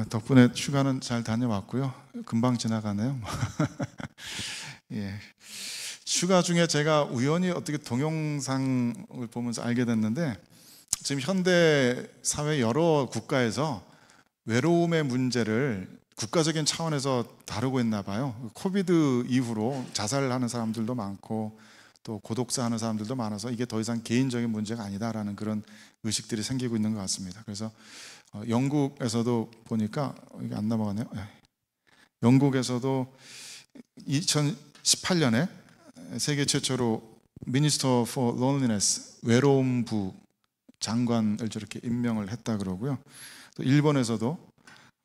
덕분에 휴가는 잘 다녀왔고요. 금방 지나가네요. 예. 휴가 중에 제가 우연히 어떻게 동영상을 보면서 알게 됐는데, 지금 현대 사회 여러 국가에서 외로움의 문제를 국가적인 차원에서 다루고 있나 봐요. 코비드 이후로 자살하는 사람들도 많고 또 고독사 하는 사람들도 많아서 이게 더 이상 개인적인 문제가 아니다라는 그런 의식들이 생기고 있는 것 같습니다. 그래서 영국에서도 보니까 이게 안 넘어가네요. 영국에서도 2018년에 세계 최초로 Minister for Loneliness, 외로움부 장관을 저렇게 임명을 했다 그러고요. 또 일본에서도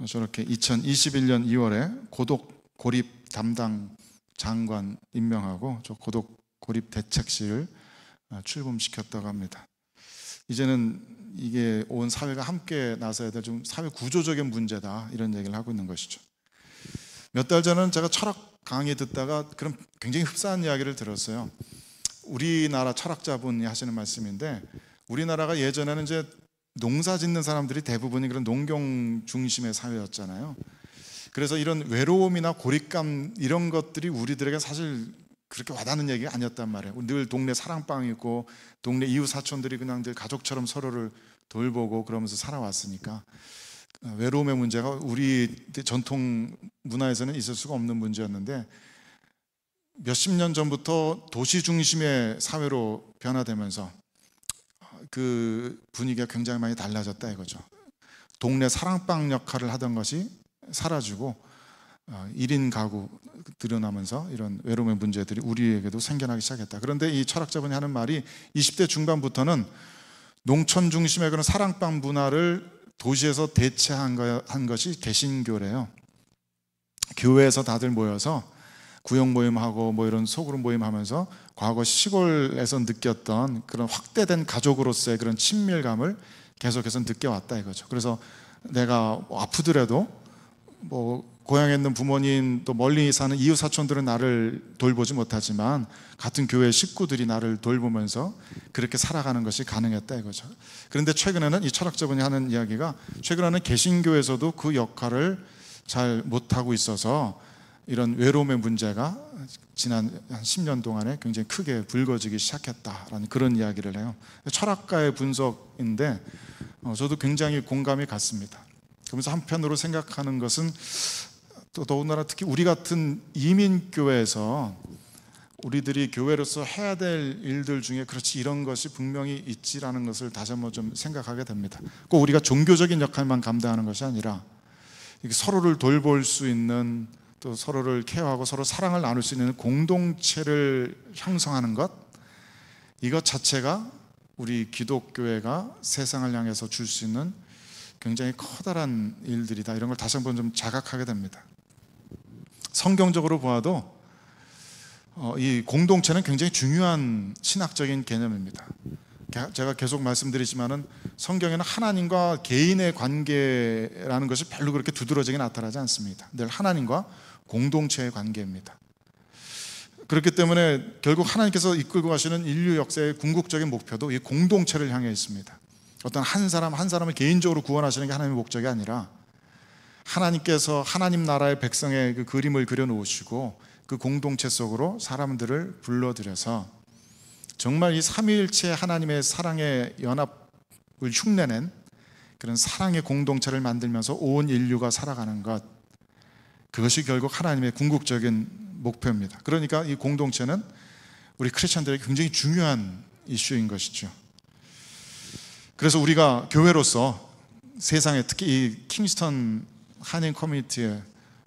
저렇게 2021년 2월에 고독 고립 담당 장관 임명하고 저 고독 고립 대책실을 출범시켰다고 합니다. 이제는 이게 온 사회가 함께 나서야 될 좀 사회 구조적인 문제다, 이런 얘기를 하고 있는 것이죠. 몇 달 전에는 제가 철학 강의 듣다가 그런 굉장히 흡사한 이야기를 들었어요. 우리나라 철학자분이 하시는 말씀인데, 우리나라가 예전에는 이제 농사 짓는 사람들이 대부분이 그런 농경 중심의 사회였잖아요. 그래서 이런 외로움이나 고립감 이런 것들이 우리들에게 사실 그렇게 와닿는 얘기가 아니었단 말이에요. 늘 동네 사랑방이 있고 동네 이웃 사촌들이 그냥 늘 가족처럼 서로를 돌보고 그러면서 살아왔으니까 외로움의 문제가 우리 전통 문화에서는 있을 수가 없는 문제였는데, 몇십 년 전부터 도시 중심의 사회로 변화되면서 그 분위기가 굉장히 많이 달라졌다 이거죠. 동네 사랑방 역할을 하던 것이 사라지고 1인 가구 늘어나면서 이런 외로움의 문제들이 우리에게도 생겨나기 시작했다. 그런데 이 철학자분이 하는 말이 20대 중반부터는 농촌 중심의 그런 사랑방 문화를 도시에서 대체한 것이 개신교래요. 교회에서 다들 모여서 구역 모임하고 뭐 이런 소그룹 모임하면서 과거 시골에서 느꼈던 그런 확대된 가족으로서의 그런 친밀감을 계속해서 느껴왔다 이거죠. 그래서 내가 아프더라도 뭐 고향에 있는 부모님 또 멀리 사는 이웃 사촌들은 나를 돌보지 못하지만 같은 교회 식구들이 나를 돌보면서 그렇게 살아가는 것이 가능했다 이거죠. 그런데 최근에는 이 철학자분이 하는 이야기가, 최근에는 개신교에서도 그 역할을 잘 못하고 있어서 이런 외로움의 문제가 지난 한 10년 동안에 굉장히 크게 불거지기 시작했다라는 그런 이야기를 해요. 철학가의 분석인데 저도 굉장히 공감이 갔습니다. 그러면서 한편으로 생각하는 것은 또 더군다나 특히 우리 같은 이민교회에서 우리들이 교회로서 해야 될 일들 중에 그렇지 이런 것이 분명히 있지라는 것을 다시 한번 좀 생각하게 됩니다. 꼭 우리가 종교적인 역할만 감당하는 것이 아니라 서로를 돌볼 수 있는, 또 서로를 케어하고 서로 사랑을 나눌 수 있는 공동체를 형성하는 것, 이것 자체가 우리 기독교회가 세상을 향해서 줄 수 있는 굉장히 커다란 일들이다, 이런 걸 다시 한번 좀 자각하게 됩니다. 성경적으로 보아도 이 공동체는 굉장히 중요한 신학적인 개념입니다. 제가 계속 말씀드리지만은 성경에는 하나님과 개인의 관계라는 것이 별로 그렇게 두드러지게 나타나지 않습니다. 늘 하나님과 공동체의 관계입니다. 그렇기 때문에 결국 하나님께서 이끌고 가시는 인류 역사의 궁극적인 목표도 이 공동체를 향해 있습니다. 어떤 한 사람 한 사람을 개인적으로 구원하시는 게 하나님의 목적이 아니라, 하나님께서 하나님 나라의 백성의 그 그림을 그려놓으시고 그 공동체 속으로 사람들을 불러들여서 정말 이 삼위일체 하나님의 사랑의 연합을 흉내낸 그런 사랑의 공동체를 만들면서 온 인류가 살아가는 것, 그것이 결국 하나님의 궁극적인 목표입니다. 그러니까 이 공동체는 우리 크리스천들에게 굉장히 중요한 이슈인 것이죠. 그래서 우리가 교회로서 세상에, 특히 이 킹스턴 한인 커뮤니티에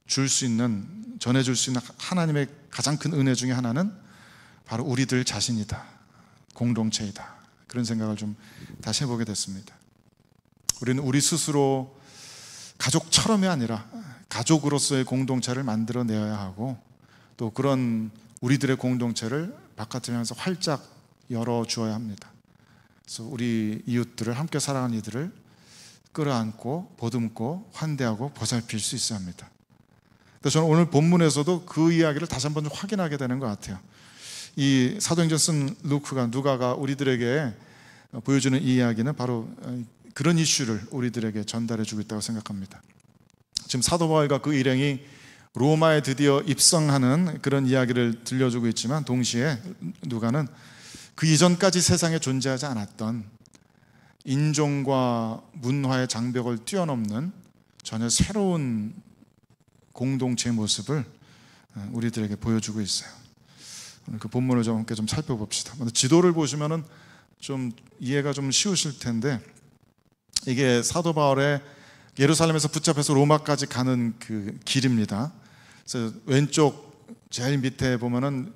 전해줄 수 있는 하나님의 가장 큰 은혜 중에 하나는 바로 우리들 자신이다, 공동체이다, 그런 생각을 좀 다시 해보게 됐습니다. 우리는 우리 스스로 가족처럼이 아니라 가족으로서의 공동체를 만들어내야 하고, 또 그런 우리들의 공동체를 바깥을 향해서 활짝 열어주어야 합니다. 그래서 우리 이웃들을, 함께 살아가는 이들을 끌어안고 보듬고 환대하고 보살필 수 있어야 합니다. 그래서 저는 오늘 본문에서도 그 이야기를 다시 한번 확인하게 되는 것 같아요. 이 사도행전 쓴 누가가 우리들에게 보여주는 이 이야기는 바로 그런 이슈를 우리들에게 전달해 주고 있다고 생각합니다. 지금 사도 바울과 그 일행이 로마에 드디어 입성하는 그런 이야기를 들려주고 있지만, 동시에 누가는 그 이전까지 세상에 존재하지 않았던 인종과 문화의 장벽을 뛰어넘는 전혀 새로운 공동체의 모습을 우리들에게 보여주고 있어요. 오늘 그 본문을 좀 함께 좀 살펴봅시다. 지도를 보시면은 좀 이해가 좀 쉬우실 텐데, 이게 사도 바울의 예루살렘에서 붙잡혀서 로마까지 가는 그 길입니다. 그래서 왼쪽 제일 밑에 보면은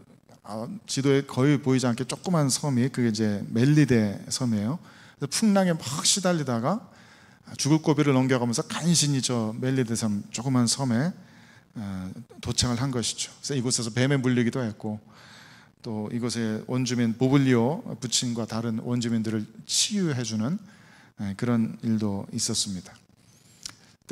지도에 거의 보이지 않게 조그만 섬이, 그게 이제 멜리데 섬이에요. 그래서 풍랑에 막 시달리다가 죽을 고비를 넘겨가면서 간신히 저 멜리데 섬, 조그만 섬에 도착을 한 것이죠. 그래서 이곳에서 뱀에 물리기도 했고, 또 이곳에 원주민 보블리오 부친과 다른 원주민들을 치유해주는 그런 일도 있었습니다.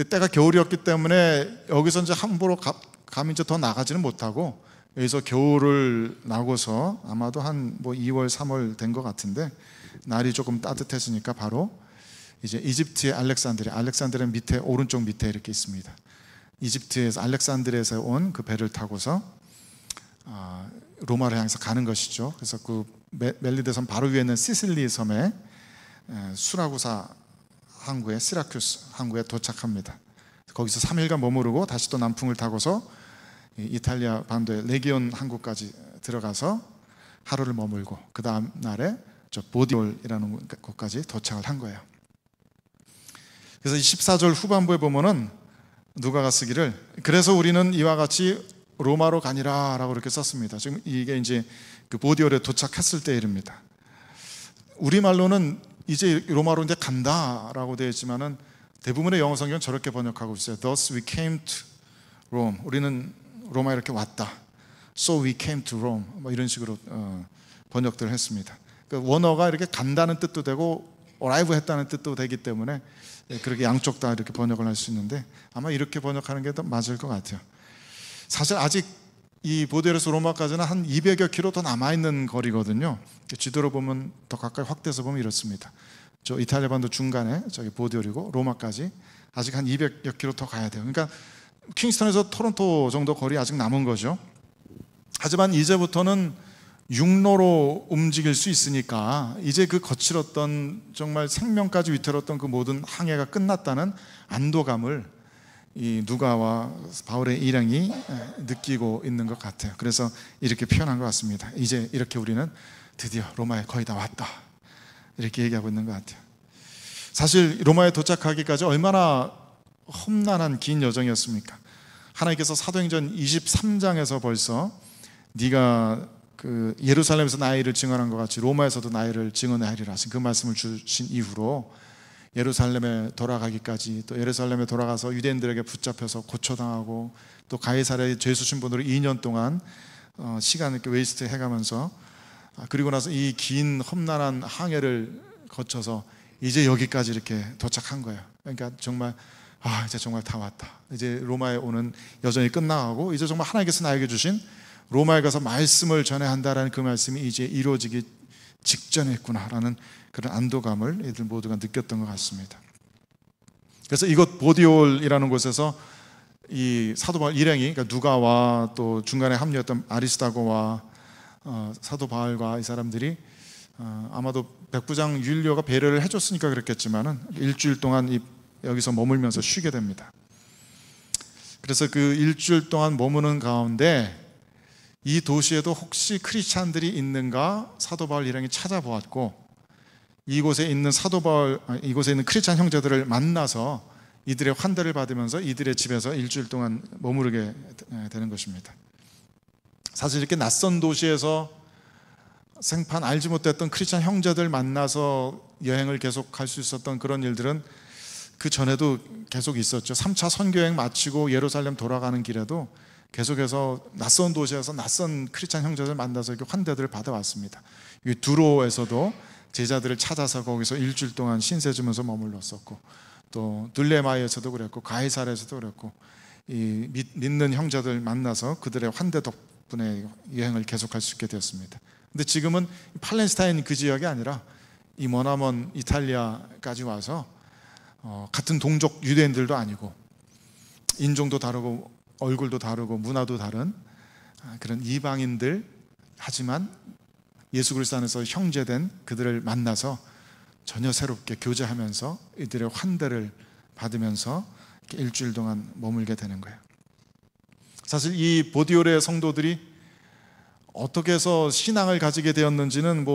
때가 겨울이었기 때문에 여기서 이제 함부로 감히 이제 더 나가지는 못하고, 여기서 겨울을 나고서 아마도 한 2월, 3월 된 것 같은데, 날이 조금 따뜻해지니까 바로 이제 이집트의 알렉산드리아 밑에, 오른쪽 밑에 이렇게 있습니다. 이집트에서, 알렉산드리아에서 온 그 배를 타고서 로마를 향해서 가는 것이죠. 그래서 그 멜리데 섬 바로 위에 있는 시실리 섬에 수라구사 항구에, 시라큐스 항구에 도착합니다. 거기서 3일간 머무르고 다시 또 남풍을 타고서 이탈리아 반도의 레기온 항구까지 들어가서 하루를 머물고, 그 다음 날에 저 보디올이라는 곳까지 도착을 한 거예요. 그래서 14절 후반부에 보면은 누가가 쓰기를, 그래서 우리는 이와 같이 로마로 가니라 라고 이렇게 썼습니다. 지금 이게 이제 그 보디올에 도착했을 때 일입니다. 우리말로는 이제 로마로 이제 간다 라고 되어 있지만은 대부분의 영어 성경은 저렇게 번역하고 있어요. Thus we came to Rome. 우리는 로마에 이렇게 왔다. So we came to Rome. 뭐 이런 식으로 번역들을 했습니다. 그 원어가 이렇게 간다는 뜻도 되고 arrive 했다는 뜻도 되기 때문에 그렇게 양쪽 다 이렇게 번역을 할 수 있는데, 아마 이렇게 번역하는 게 더 맞을 것 같아요. 사실 아직 이 보디올에서 로마까지는 한 200여 킬로 더 남아있는 거리거든요. 지도로 보면 더 가까이 확대해서 보면 이렇습니다. 저 이탈리아 반도 중간에 저기 보디올이고, 로마까지 아직 한 200여 킬로 더 가야 돼요. 그러니까 킹스턴에서 토론토 정도 거리 아직 남은 거죠. 하지만 이제부터는 육로로 움직일 수 있으니까 이제 그 거칠었던, 정말 생명까지 위태로웠던 그 모든 항해가 끝났다는 안도감을 이 누가와 바울의 일행이 느끼고 있는 것 같아요. 그래서 이렇게 표현한 것 같습니다. 이제 이렇게 우리는 드디어 로마에 거의 다 왔다, 이렇게 얘기하고 있는 것 같아요. 사실 로마에 도착하기까지 얼마나 험난한 긴 여정이었습니까? 하나님께서 사도행전 23장에서 벌써 네가 그 예루살렘에서 나의 일을 증언한 것 같이 로마에서도 나의 일을 증언하리라 하신 그 말씀을 주신 이후로 예루살렘에 돌아가기까지, 또 예루살렘에 돌아가서 유대인들에게 붙잡혀서 고초당하고, 또 가이사랴에 죄수신 분으로 2년 동안 시간을 이렇게 웨이스트 해가면서, 그리고 나서 이 긴 험난한 항해를 거쳐서 이제 여기까지 이렇게 도착한 거예요. 그러니까 정말 이제 정말 다 왔다. 이제 로마에 오는 여정이 끝나가고, 이제 정말 하나님께서 나에게 주신 로마에 가서 말씀을 전해야 한다라는 그 말씀이 이제 이루어지기 직전에 있구나라는 그런 안도감을 이들 모두가 느꼈던 것 같습니다. 그래서 이곳 보디올이라는 곳에서 이 사도 바울 일행이, 그러니까 누가와 또 중간에 합류했던 아리스다고와 사도 바울과 이 사람들이 아마도 백부장 율리오가 배려를 해줬으니까 그랬겠지만은 일주일 동안 여기서 머물면서 쉬게 됩니다. 그래서 그 일주일 동안 머무는 가운데 이 도시에도 혹시 크리스찬들이 있는가 사도 바울 일행이 찾아보았고, 이곳에 있는 이곳에 있는 크리스찬 형제들을 만나서 이들의 환대를 받으면서 이들의 집에서 일주일 동안 머무르게 되는 것입니다. 사실 이렇게 낯선 도시에서 생판 알지 못했던 크리스찬 형제들 만나서 여행을 계속할 수 있었던 그런 일들은 그 전에도 계속 있었죠. 3차 선교여행 마치고 예루살렘 돌아가는 길에도 계속해서 낯선 도시에서 낯선 크리스찬 형제들 만나서 이렇게 환대들을 받아왔습니다. 두로에서도 제자들을 찾아서 거기서 일주일 동안 신세 주면서 머물렀었고, 또 둘레마이에서도 그랬고, 가이사랴에서도 그랬고, 이 믿는 형제들 만나서 그들의 환대 덕분에 여행을 계속할 수 있게 되었습니다. 근데 지금은 팔레스타인 그 지역이 아니라 이 머나먼 이탈리아까지 와서 같은 동족 유대인들도 아니고 인종도 다르고 얼굴도 다르고 문화도 다른 그런 이방인들, 하지만 예수 그리스도 안에서 형제된 그들을 만나서 전혀 새롭게 교제하면서 이들의 환대를 받으면서 일주일 동안 머물게 되는 거예요. 사실 이 보디올의 성도들이 어떻게 해서 신앙을 가지게 되었는지는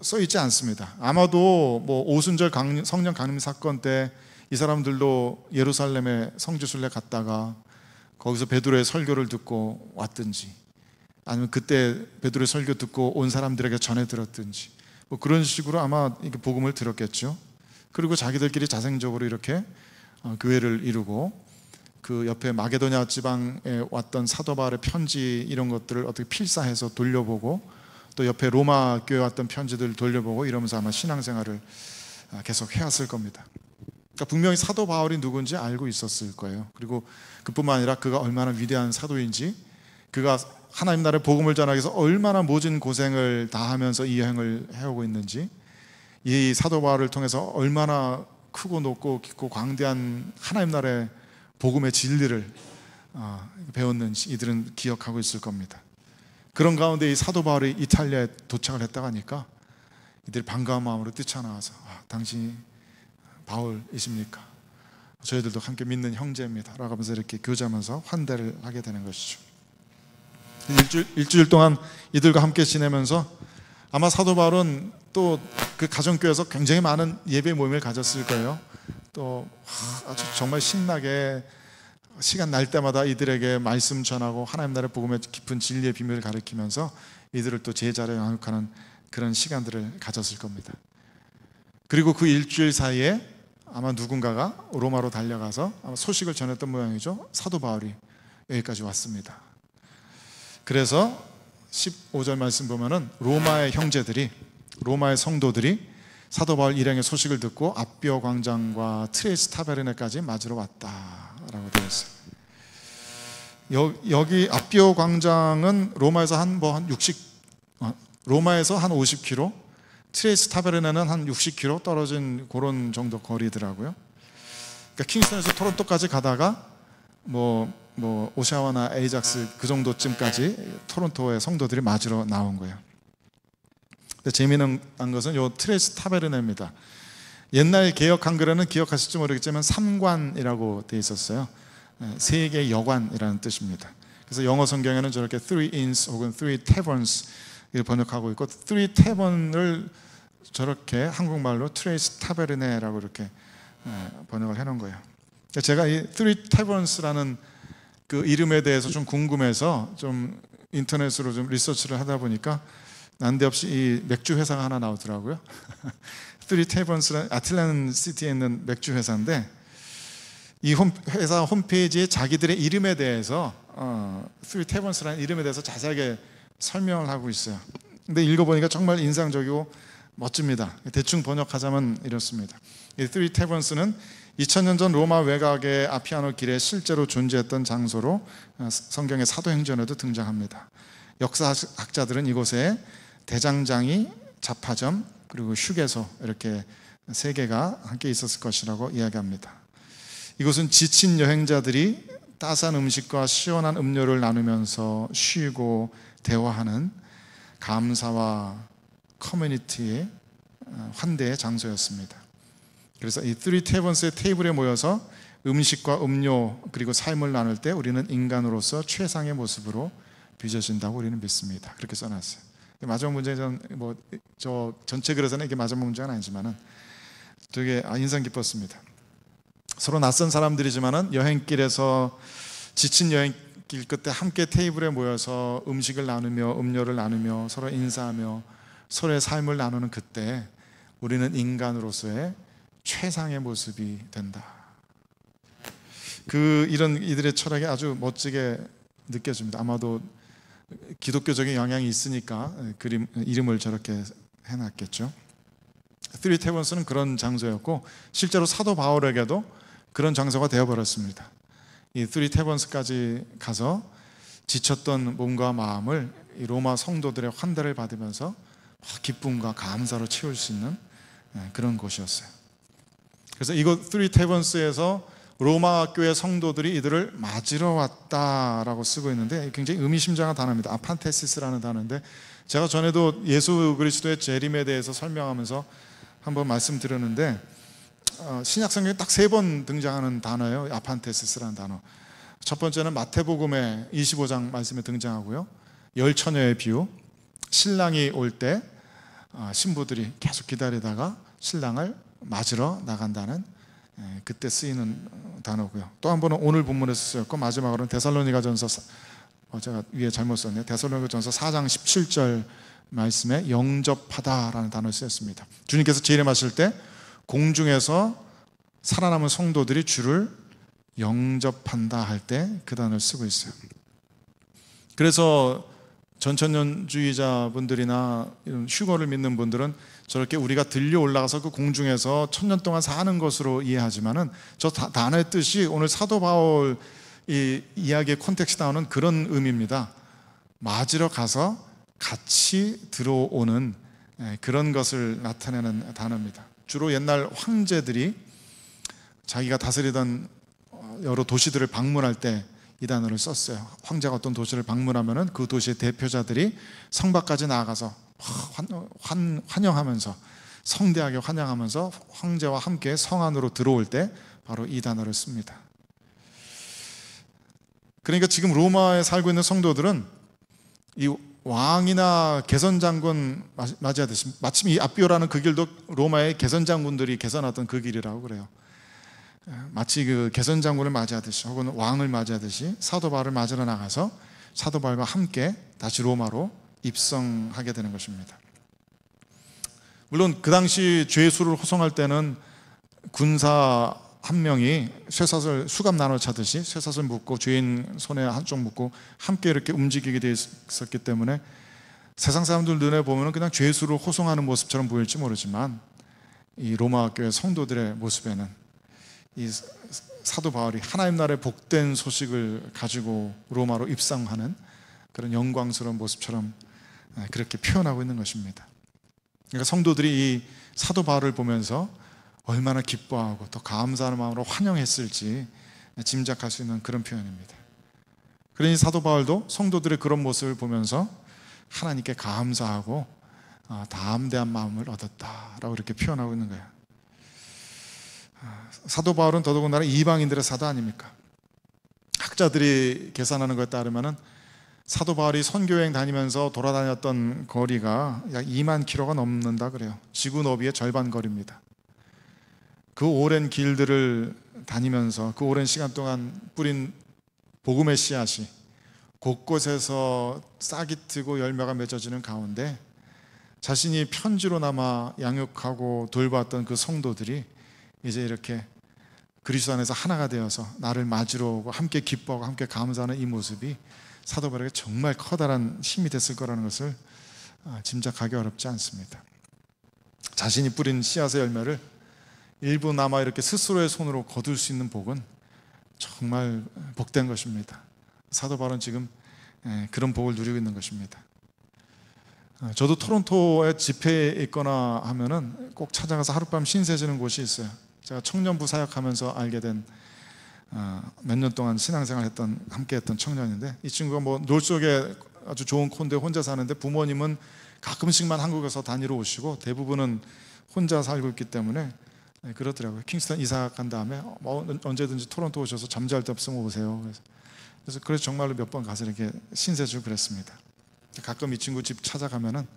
써 있지 않습니다. 아마도 오순절 성령 강림 사건 때 이 사람들도 예루살렘에 성지순례 갔다가 거기서 베드로의 설교를 듣고 왔든지, 아니면 그때 베드로의 설교 듣고 온 사람들에게 전해 들었든지, 그런 식으로 아마 복음을 들었겠죠. 그리고 자기들끼리 자생적으로 이렇게 교회를 이루고, 그 옆에 마게도냐 지방에 왔던 사도 바울의 편지 이런 것들을 어떻게 필사해서 돌려보고, 또 옆에 로마 교회 왔던 편지들 돌려보고 이러면서 아마 신앙생활을 계속 해왔을 겁니다. 그러니까 분명히 사도 바울이 누군지 알고 있었을 거예요. 그리고 그뿐만 아니라 그가 얼마나 위대한 사도인지, 그가 하나님 나라의 복음을 전하기 위해서 얼마나 모진 고생을 다하면서 이 여행을 해오고 있는지, 이 사도 바울을 통해서 얼마나 크고 높고 깊고 광대한 하나님 나라의 복음의 진리를 배웠는지 이들은 기억하고 있을 겁니다. 그런 가운데 이 사도 바울이 이탈리아에 도착을 했다고 하니까 이들이 반가운 마음으로 뛰쳐나와서 당신이 바울이십니까? 저희들도 함께 믿는 형제입니다 라고 하면서 이렇게 교제하면서 환대를 하게 되는 것이죠. 일주일 동안 이들과 함께 지내면서 아마 사도 바울은 또 그 가정교회에서 굉장히 많은 예배 모임을 가졌을 거예요. 또 아주 정말 신나게 시간 날 때마다 이들에게 말씀 전하고 하나님 나라의 복음의 깊은 진리의 비밀을 가르치면서 이들을 또 제자로 양육하는 그런 시간들을 가졌을 겁니다. 그리고 그 일주일 사이에 아마 누군가가 로마로 달려가서 아마 소식을 전했던 모양이죠. 사도 바울이 여기까지 왔습니다. 그래서 15절 말씀 보면은 로마의 형제들이, 로마의 성도들이 사도 바울 일행의 소식을 듣고 아비오 광장과 트레이스 타베르네까지 맞으러 왔다라고 되어 있어요. 여기 아비오 광장은 로마에서 한 50km, 트레이스 타베르네는 한 60km 떨어진 그런 정도 거리더라고요. 그러니까 킹스턴에서 토론토까지 가다가 오샤와나 에이작스 그 정도쯤까지 토론토의 성도들이 맞으러 나온 거예요. 근데 재미난 것은 요 트레이스 타베르네입니다. 옛날 개역 한글에는 기억하실지 모르겠지만 삼관이라고 되어 있었어요. 세 개의 여관이라는 뜻입니다. 그래서 영어 성경에는 저렇게 three inns 혹은 three taverns 번역하고 있고, three tavern을 저렇게 한국말로 트레이스 타베르네라고 이렇게 번역을 해놓은 거예요. 제가 이 three taverns라는 그 이름에 대해서 좀 궁금해서 좀 인터넷으로 좀 리서치를 하다 보니까 난데없이 이 맥주 회사가 하나 나오더라고요. Three Taverns라는 아틀란티시티에 있는 맥주 회사인데, 이 회사 홈페이지에 자기들의 이름에 대해서 Three Taverns라는 이름에 대해서 자세하게 설명을 하고 있어요. 근데 읽어보니까 정말 인상적이고 멋집니다. 대충 번역하자면 이렇습니다. 이 Three Taverns는 2000년 전 로마 외곽의 아피아노 길에 실제로 존재했던 장소로 성경의 사도행전에도 등장합니다. 역사학자들은 이곳에 대장장이, 잡화점, 그리고 휴게소 이렇게 세 개가 함께 있었을 것이라고 이야기합니다. 이곳은 지친 여행자들이 따스한 음식과 시원한 음료를 나누면서 쉬고 대화하는 감사와 커뮤니티의 환대의 장소였습니다. 그래서 이 Three Taverns의 테이블에 모여서 음식과 음료 그리고 삶을 나눌 때 우리는 인간으로서 최상의 모습으로 빚어진다고 우리는 믿습니다. 그렇게 써놨어요. 마지막 문제는 저 전체 글에서는 이게 마지막 문제는 아니지만은 되게 인상 깊었습니다. 서로 낯선 사람들이지만은 여행길에서 지친 여행길 끝에 함께 테이블에 모여서 음식을 나누며 음료를 나누며 서로 인사하며 서로의 삶을 나누는 그때 우리는 인간으로서의 최상의 모습이 된다. 이런 이들의 철학이 아주 멋지게 느껴집니다. 아마도 기독교적인 영향이 있으니까 이름을 저렇게 해놨겠죠. Three Taverns는 그런 장소였고, 실제로 사도 바울에게도 그런 장소가 되어버렸습니다. 이 Three Taverns까지 가서 지쳤던 몸과 마음을 이 로마 성도들의 환대를 받으면서 기쁨과 감사로 채울 수 있는 그런 곳이었어요. 그래서 이곳 Three Taverns에서 로마 교회 성도들이 이들을 맞으러 왔다라고 쓰고 있는데 굉장히 의미심장한 단어입니다. 아판테시스라는 단어인데, 제가 전에도 예수 그리스도의 재림에 대해서 설명하면서 한번 말씀드렸는데 신약 성경에 딱 3번 등장하는 단어예요. 아판테시스라는 단어. 첫 번째는 마태복음의 25장 말씀에 등장하고요, 열처녀의 비유, 신랑이 올 때 신부들이 계속 기다리다가 신랑을 맞으러 나간다는, 그때 쓰이는 단어고요. 또 한 번은 오늘 본문에서 쓰였고, 마지막으로는 데살로니가전서, 제가 위에 잘못 썼네요. 데살로니가전서 4장 17절 말씀에 영접하다라는 단어를 쓰였습니다. 주님께서 재림하실 때 공중에서 살아남은 성도들이 주를 영접한다 할 때 그 단어를 쓰고 있어요. 그래서 전천년주의자분들이나 이런 휴거를 믿는 분들은 저렇게 우리가 들려 올라가서 그 공중에서 1000년 동안 사는 것으로 이해하지만은 저 단어의 뜻이 오늘 사도 바울 이 이야기의 콘텍스트 나오는 그런 의미입니다. 맞으러 가서 같이 들어오는 그런 것을 나타내는 단어입니다. 주로 옛날 황제들이 자기가 다스리던 여러 도시들을 방문할 때 이 단어를 썼어요. 황제가 어떤 도시를 방문하면은 그 도시의 대표자들이 성 밖까지 나아가서 환영하면서, 성대하게 환영하면서 황제와 함께 성 안으로 들어올 때 바로 이 단어를 씁니다. 그러니까 지금 로마에 살고 있는 성도들은 이 왕이나 개선장군 맞이하듯이, 마침 이 아비오라는 그 길도 로마의 개선장군들이 개선하던 그 길이라고 그래요. 마치 그 개선장군을 맞이하듯이 혹은 왕을 맞이하듯이 사도 바울을 맞으러 나가서 사도 바울과 함께 다시 로마로 입성하게 되는 것입니다. 물론 그 당시 죄수를 호송할 때는 군사 한 명이 쇠사슬 수갑 나눠 차듯이 쇠사슬 묶고 죄인 손에 한쪽 묶고 함께 이렇게 움직이게 되어 있었기 때문에 세상 사람들 눈에 보면 그냥 죄수를 호송하는 모습처럼 보일지 모르지만, 이 로마 교회 성도들의 모습에는 이 사도 바울이 하나님 나라의 복된 소식을 가지고 로마로 입성하는 그런 영광스러운 모습처럼 그렇게 표현하고 있는 것입니다. 그러니까 성도들이 이 사도 바울을 보면서 얼마나 기뻐하고 또 감사하는 마음으로 환영했을지 짐작할 수 있는 그런 표현입니다. 그러니 사도 바울도 성도들의 그런 모습을 보면서 하나님께 감사하고 담대한 마음을 얻었다라고 이렇게 표현하고 있는 거예요. 사도 바울은 더더군다나 이방인들의 사도 아닙니까? 학자들이 계산하는 것에 따르면 사도 바울이 선교여행 다니면서 돌아다녔던 거리가 약 2만 킬로가 넘는다 그래요. 지구 너비의 절반 거리입니다. 그 오랜 길들을 다니면서 그 오랜 시간 동안 뿌린 복음의 씨앗이 곳곳에서 싹이 트고 열매가 맺어지는 가운데 자신이 편지로나마 양육하고 돌봤던 그 성도들이 이제 이렇게 그리스도 안에서 하나가 되어서 나를 맞으러 오고 함께 기뻐하고 함께 감사하는 이 모습이 사도 바울에게 정말 커다란 힘이 됐을 거라는 것을 짐작하기 어렵지 않습니다. 자신이 뿌린 씨앗의 열매를 일부나마 이렇게 스스로의 손으로 거둘 수 있는 복은 정말 복된 것입니다. 사도 바울은 지금 그런 복을 누리고 있는 것입니다. 저도 토론토에 집회에 있거나 하면은 꼭 찾아가서 하룻밤 신세지는 곳이 있어요. 제가 청년부 사역하면서 알게 된 몇 년 동안 신앙생활 함께 했던 청년인데, 이 친구가 뭐 놀 속에 아주 좋은 콘도에 혼자 사는데 부모님은 가끔씩만 한국에서 다니러 오시고 대부분은 혼자 살고 있기 때문에 그렇더라고요. 킹스턴 이사 간 다음에 언제든지 토론토 오셔서 잠잘 데 없으면 오세요. 그래서 정말로 몇 번 가서 이렇게 신세주고 그랬습니다. 가끔 이 친구 집 찾아가면은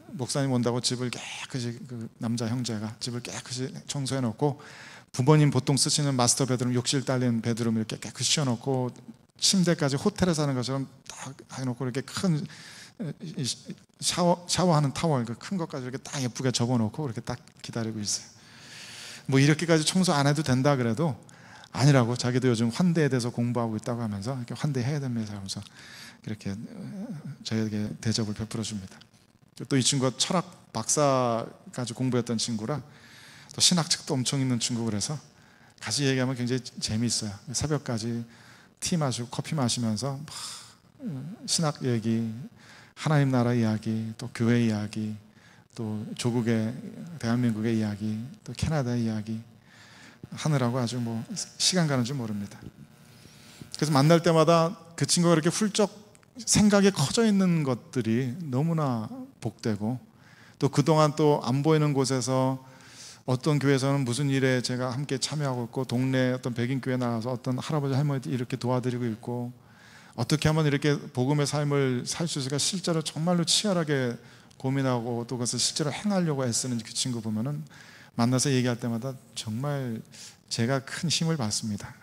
목사님 온다고 집을 깨끗이, 그 남자 형제가 집을 깨끗이 청소해 놓고, 부모님 보통 쓰시는 마스터 베드룸, 욕실 딸린 베드룸 이렇게 깨끗이 씌워놓고 침대까지 호텔에 사는 것처럼 딱 해놓고 이렇게 큰 샤워하는 타월 그 큰 것까지 이렇게 딱 예쁘게 접어놓고 이렇게 딱 기다리고 있어요. 뭐 이렇게까지 청소 안 해도 된다 그래도 아니라고, 자기도 요즘 환대에 대해서 공부하고 있다고 하면서 이렇게 환대해야 됩니다 하면서 이렇게 저에게 대접을 베풀어 줍니다. 또 이 친구가 철학 박사까지 공부했던 친구라 또 신학책도 엄청 읽는 친구, 그래서 같이 얘기하면 굉장히 재미있어요. 새벽까지 티 마시고 커피 마시면서 막 신학 얘기, 하나님 나라 이야기, 또 교회 이야기, 또 조국의 대한민국의 이야기, 또 캐나다의 이야기, 하느라고 아주 뭐 시간 가는 줄 모릅니다. 그래서 만날 때마다 그 친구가 이렇게 훌쩍 생각이 커져 있는 것들이 너무나 복되고, 또 그동안 또 안 보이는 곳에서 어떤 교회에서는 무슨 일에 제가 함께 참여하고 있고, 동네 어떤 백인교회 나가서 어떤 할아버지 할머니들 이렇게 도와드리고 있고, 어떻게 하면 이렇게 복음의 삶을 살 수 있을까 실제로 정말로 치열하게 고민하고 또 그것을 실제로 행하려고 애쓰는 그 친구 보면은 만나서 얘기할 때마다 정말 제가 큰 힘을 받습니다.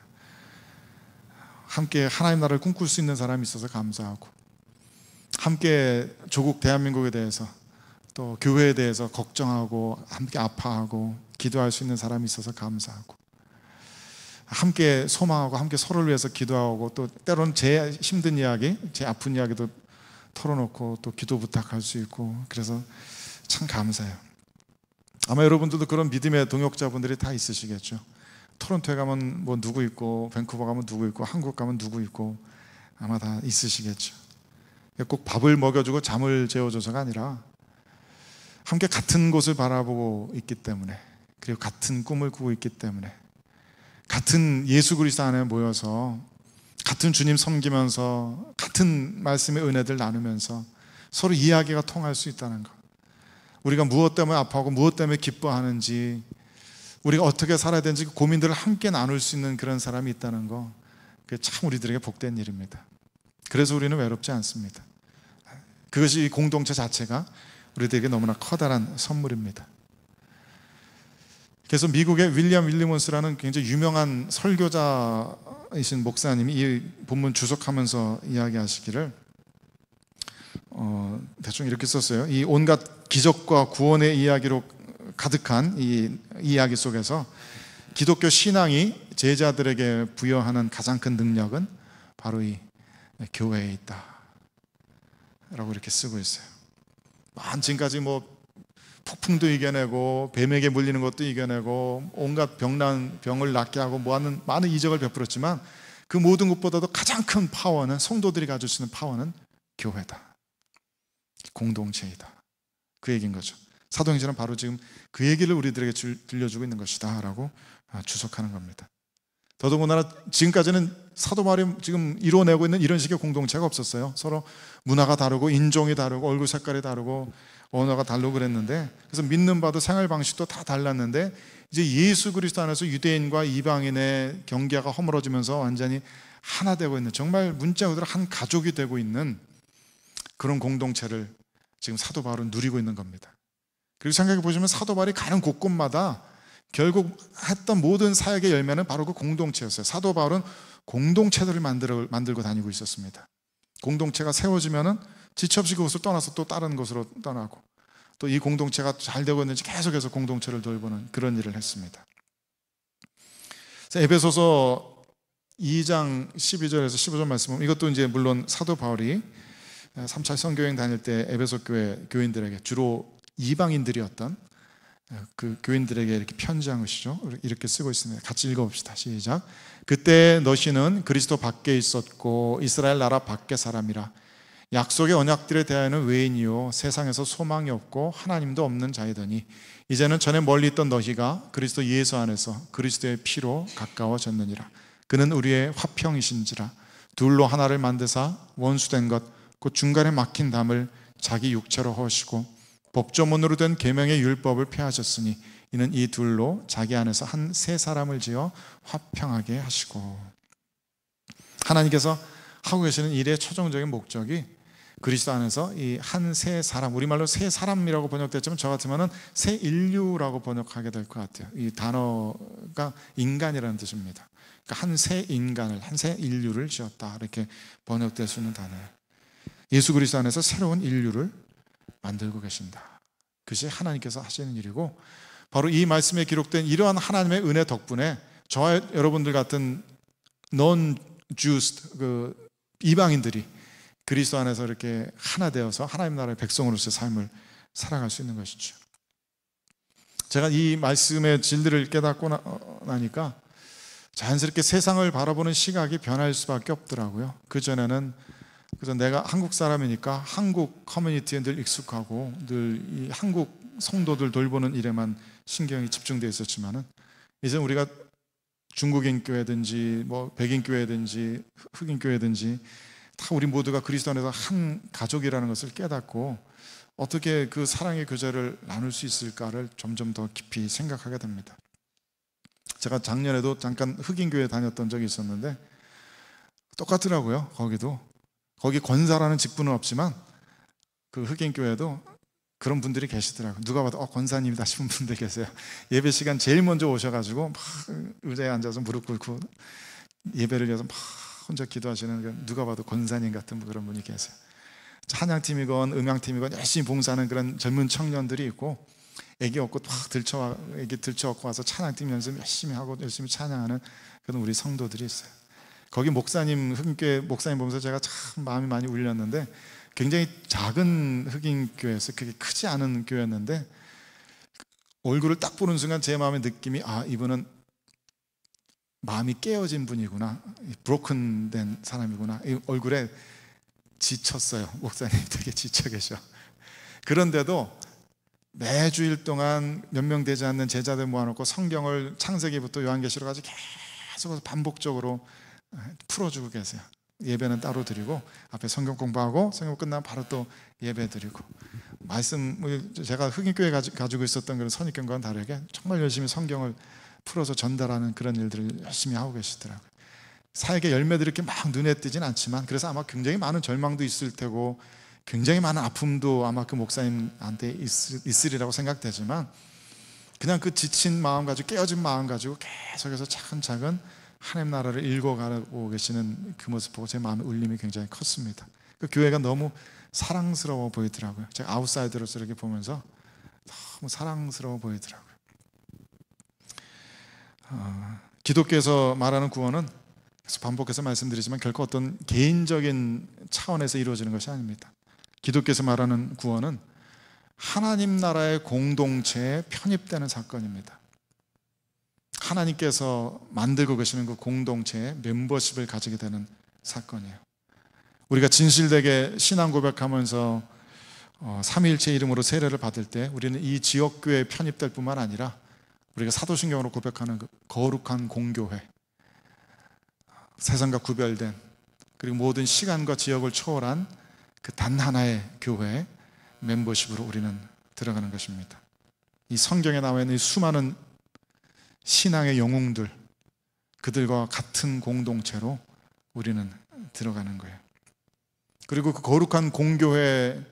함께 하나님 나라를 꿈꿀 수 있는 사람이 있어서 감사하고, 함께 조국 대한민국에 대해서 또 교회에 대해서 걱정하고 함께 아파하고 기도할 수 있는 사람이 있어서 감사하고, 함께 소망하고 함께 서로를 위해서 기도하고, 또 때로는 제 힘든 이야기, 제 아픈 이야기도 털어놓고 또 기도 부탁할 수 있고, 그래서 참 감사해요. 아마 여러분들도 그런 믿음의 동역자분들이 다 있으시겠죠. 토론토에 가면 뭐 누구 있고, 밴쿠버 가면 누구 있고, 한국 가면 누구 있고, 아마 다 있으시겠죠. 꼭 밥을 먹여주고 잠을 재워줘서가 아니라 함께 같은 곳을 바라보고 있기 때문에, 그리고 같은 꿈을 꾸고 있기 때문에, 같은 예수 그리스도 안에 모여서 같은 주님 섬기면서 같은 말씀의 은혜들 나누면서 서로 이야기가 통할 수 있다는 것, 우리가 무엇 때문에 아파하고 무엇 때문에 기뻐하는지, 우리가 어떻게 살아야 되는지 고민들을 함께 나눌 수 있는 그런 사람이 있다는 거, 그게 참 우리들에게 복된 일입니다. 그래서 우리는 외롭지 않습니다. 그것이 공동체 자체가 우리들에게 너무나 커다란 선물입니다. 그래서 미국의 윌리엄 윌리몬스라는 굉장히 유명한 설교자이신 목사님이 이 본문 주석하면서 이야기하시기를 대충 이렇게 썼어요. 이 온갖 기적과 구원의 이야기로 가득한 이 이야기 속에서 기독교 신앙이 제자들에게 부여하는 가장 큰 능력은 바로 이 교회에 있다 라고 이렇게 쓰고 있어요. 지금까지 뭐 폭풍도 이겨내고 뱀에게 물리는 것도 이겨내고 온갖 병을 낫게 하고 많은 이적을 베풀었지만, 그 모든 것보다도 가장 큰 파워는, 성도들이 가질 수 있는 파워는 교회다, 공동체이다, 그 얘기인 거죠. 사도행전은 바로 지금 그 얘기를 우리들에게 들려주고 있는 것이다 라고 주석하는 겁니다. 더더군다나 지금까지는 사도 바울이 지금 이루어내고 있는 이런 식의 공동체가 없었어요. 서로 문화가 다르고 인종이 다르고 얼굴 색깔이 다르고 언어가 다르고 그랬는데, 그래서 믿는 바도 생활 방식도 다 달랐는데, 이제 예수 그리스도 안에서 유대인과 이방인의 경계가 허물어지면서 완전히 하나 되고 있는, 정말 문자 그대로 한 가족이 되고 있는 그런 공동체를 지금 사도 바울은 누리고 있는 겁니다. 그리고 생각해 보시면 사도 바울이 가는 곳곳마다 결국 했던 모든 사역의 열매는 바로 그 공동체였어요. 사도 바울은 공동체들을 만들고 다니고 있었습니다. 공동체가 세워지면은 지체 없이 그곳을 떠나서 또 다른 곳으로 떠나고, 또 이 공동체가 잘 되고 있는지 계속해서 공동체를 돌보는 그런 일을 했습니다. 에베소서 2장 12절에서 15절 말씀은, 이것도 이제 물론 사도 바울이 3차 선교여행 다닐 때 에베소 교회 교인들에게, 주로 이방인들이었던 그 교인들에게 이렇게 편지한 것이죠. 이렇게 쓰고 있습니다. 같이 읽어봅시다. 시작. 그때 너희는 그리스도 밖에 있었고 이스라엘 나라 밖의 사람이라. 약속의 언약들에 대하여는 외인이요 세상에서 소망이 없고 하나님도 없는 자이더니, 이제는 전에 멀리 있던 너희가 그리스도 예수 안에서 그리스도의 피로 가까워졌느니라. 그는 우리의 화평이신지라. 둘로 하나를 만드사 원수된 것 곧 중간에 막힌 담을 자기 육체로 허시고 법조문으로 된 계명의 율법을 폐하셨으니, 이는 이 둘로 자기 안에서 한 새 사람을 지어 화평하게 하시고. 하나님께서 하고 계시는 일의 최종적인 목적이 그리스도 안에서 이 한 새 사람, 우리말로 새 사람이라고 번역됐지만 저 같으면 새 인류라고 번역하게 될 것 같아요. 이 단어가 인간이라는 뜻입니다. 그러니까 한 새 인간을, 한 새 인류를 지었다, 이렇게 번역될 수 있는 단어예요. 예수 그리스도 안에서 새로운 인류를 만들고 계신다. 그것이 하나님께서 하시는 일이고, 바로 이 말씀에 기록된 이러한 하나님의 은혜 덕분에 저와 여러분들 같은 non-Jews, 그 이방인들이 그리스도 안에서 이렇게 하나 되어서 하나님 나라의 백성으로서의 삶을 살아갈 수 있는 것이죠. 제가 이 말씀의 진리를 깨닫고 나니까 자연스럽게 세상을 바라보는 시각이 변할 수밖에 없더라고요. 그전에는 그래서 내가 한국 사람이니까 한국 커뮤니티에 늘 익숙하고 늘 이 한국 성도들 돌보는 일에만 신경이 집중되어 있었지만은, 이제 우리가 중국인 교회든지 뭐 백인 교회든지 흑인 교회든지 다 우리 모두가 그리스도 안에서 한 가족이라는 것을 깨닫고 어떻게 그 사랑의 교제를 나눌 수 있을까를 점점 더 깊이 생각하게 됩니다. 제가 작년에도 잠깐 흑인 교회 다녔던 적이 있었는데 똑같더라고요. 거기 권사라는 직분은 없지만 그 흑인 교회도 그런 분들이 계시더라고요. 누가 봐도 권사님이다 싶은 분들 계세요. 예배 시간 제일 먼저 오셔가지고 막 의자에 앉아서 무릎 꿇고 예배를 위해서 막 혼자 기도하시는, 누가 봐도 권사님 같은 그런 분이 계세요. 찬양팀이건 음향팀이건 열심히 봉사하는 그런 젊은 청년들이 있고, 애기 얻고 막 애기 들쳐갖고 와서 찬양팀 연습 열심히 하고 열심히 찬양하는 그런 우리 성도들이 있어요. 거기 목사님, 흑인교회 목사님 보면서 제가 참 마음이 많이 울렸는데, 굉장히 작은 흑인 교회였어요. 그게 크지 않은 교회였는데 얼굴을 딱 보는 순간 제 마음의 느낌이, 이분은 마음이 깨어진 분이구나, 브로큰된 사람이구나. 이 얼굴에 지쳤어요. 목사님 되게 지쳐 계셔. 그런데도 매주일 동안 몇 명 되지 않는 제자들 모아놓고 성경을 창세기부터 요한계시록까지 계속 반복적으로 풀어주고 계세요. 예배는 따로 드리고 앞에 성경 공부하고 성경 끝나면 바로 또 예배 드리고, 말씀, 제가 흑인교회 가지고 있었던 그런 선입견과는 다르게 정말 열심히 성경을 풀어서 전달하는 그런 일들을 열심히 하고 계시더라고요. 사역의 열매들이 이렇게 막 눈에 띄진 않지만, 그래서 아마 굉장히 많은 절망도 있을 테고 굉장히 많은 아픔도 아마 그 목사님한테 있으리라고 생각되지만, 그냥 그 지친 마음 가지고, 깨어진 마음 가지고 계속해서 차근차근 하나님 나라를 읽어가고 계시는 그 모습 보고 제 마음의 울림이 굉장히 컸습니다. 그 교회가 너무 사랑스러워 보이더라고요. 제가 아웃사이더로서 이렇게 보면서 너무 사랑스러워 보이더라고요. 기독교에서 말하는 구원은, 계속 반복해서 말씀드리지만, 결코 어떤 개인적인 차원에서 이루어지는 것이 아닙니다. 기독교에서 말하는 구원은 하나님 나라의 공동체에 편입되는 사건입니다. 하나님께서 만들고 계시는 그 공동체에 멤버십을 가지게 되는 사건이에요. 우리가 진실되게 신앙 고백하면서 삼위일체 이름으로 세례를 받을 때, 우리는 이 지역교회에 편입될 뿐만 아니라 우리가 사도신경으로 고백하는 그 거룩한 공교회, 세상과 구별된, 그리고 모든 시간과 지역을 초월한 그 단 하나의 교회의 멤버십으로 우리는 들어가는 것입니다. 이 성경에 나와 있는 이 수많은 신앙의 영웅들, 그들과 같은 공동체로 우리는 들어가는 거예요. 그리고 그 거룩한 공교회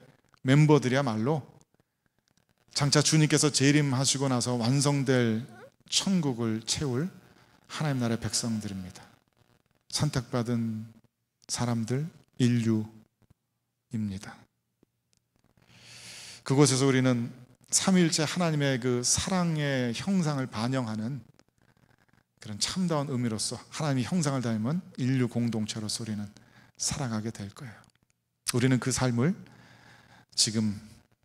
멤버들이야말로 장차 주님께서 재림하시고 나서 완성될 천국을 채울 하나님 나라의 백성들입니다. 선택받은 사람들, 인류입니다. 그곳에서 우리는 삼위일체 하나님의 그 사랑의 형상을 반영하는 그런 참다운 의미로서 하나님의 형상을 닮은 인류 공동체로서 우리는 살아가게 될 거예요. 우리는 그 삶을 지금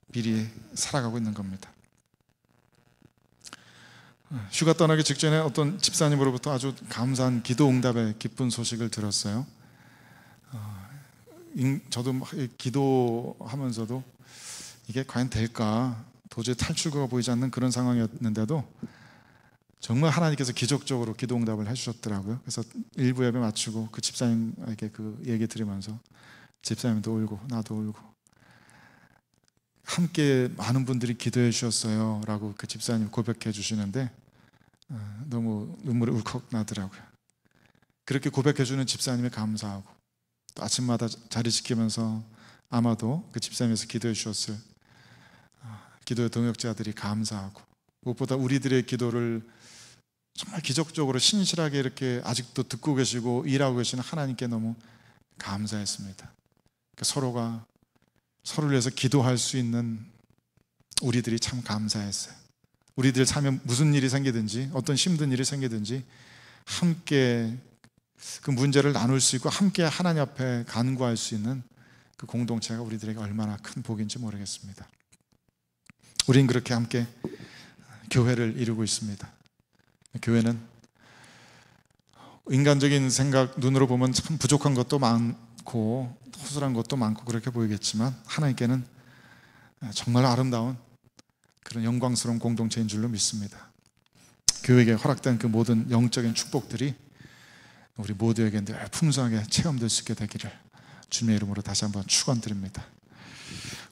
미리 살아가고 있는 겁니다. 휴가 떠나기 직전에 어떤 집사님으로부터 아주 감사한 기도 응답의 기쁜 소식을 들었어요. 저도 막 기도하면서도 이게 과연 될까, 도저히 탈출구가 보이지 않는 그런 상황이었는데도 정말 하나님께서 기적적으로 기도 응답을 해주셨더라고요. 그래서 일부 예배 마치고 그 집사님에게 그 얘기 들으면서 집사님도 울고 나도 울고, 함께 많은 분들이 기도해 주셨어요 라고 그 집사님 고백해 주시는데 너무 눈물이 울컥 나더라고요. 그렇게 고백해 주는 집사님에 감사하고, 또 아침마다 자리 지키면서 아마도 그 집사님에서 기도해 주셨을 기도의 동역자들이 감사하고, 무엇보다 우리들의 기도를 정말 기적적으로 신실하게 이렇게 아직도 듣고 계시고 일하고 계시는 하나님께 너무 감사했습니다. 서로가 서로를 위해서 기도할 수 있는 우리들이 참 감사했어요. 우리들 삶에 무슨 일이 생기든지, 어떤 힘든 일이 생기든지 함께 그 문제를 나눌 수 있고 함께 하나님 앞에 간구할 수 있는 그 공동체가 우리들에게 얼마나 큰 복인지 모르겠습니다. 우린 그렇게 함께 교회를 이루고 있습니다. 교회는 인간적인 생각, 눈으로 보면 참 부족한 것도 많고 허술한 것도 많고 그렇게 보이겠지만, 하나님께는 정말 아름다운 그런 영광스러운 공동체인 줄로 믿습니다. 교회에 허락된 그 모든 영적인 축복들이 우리 모두에게 늘 풍성하게 체험될 수 있게 되기를 주님의 이름으로 다시 한번 축원드립니다.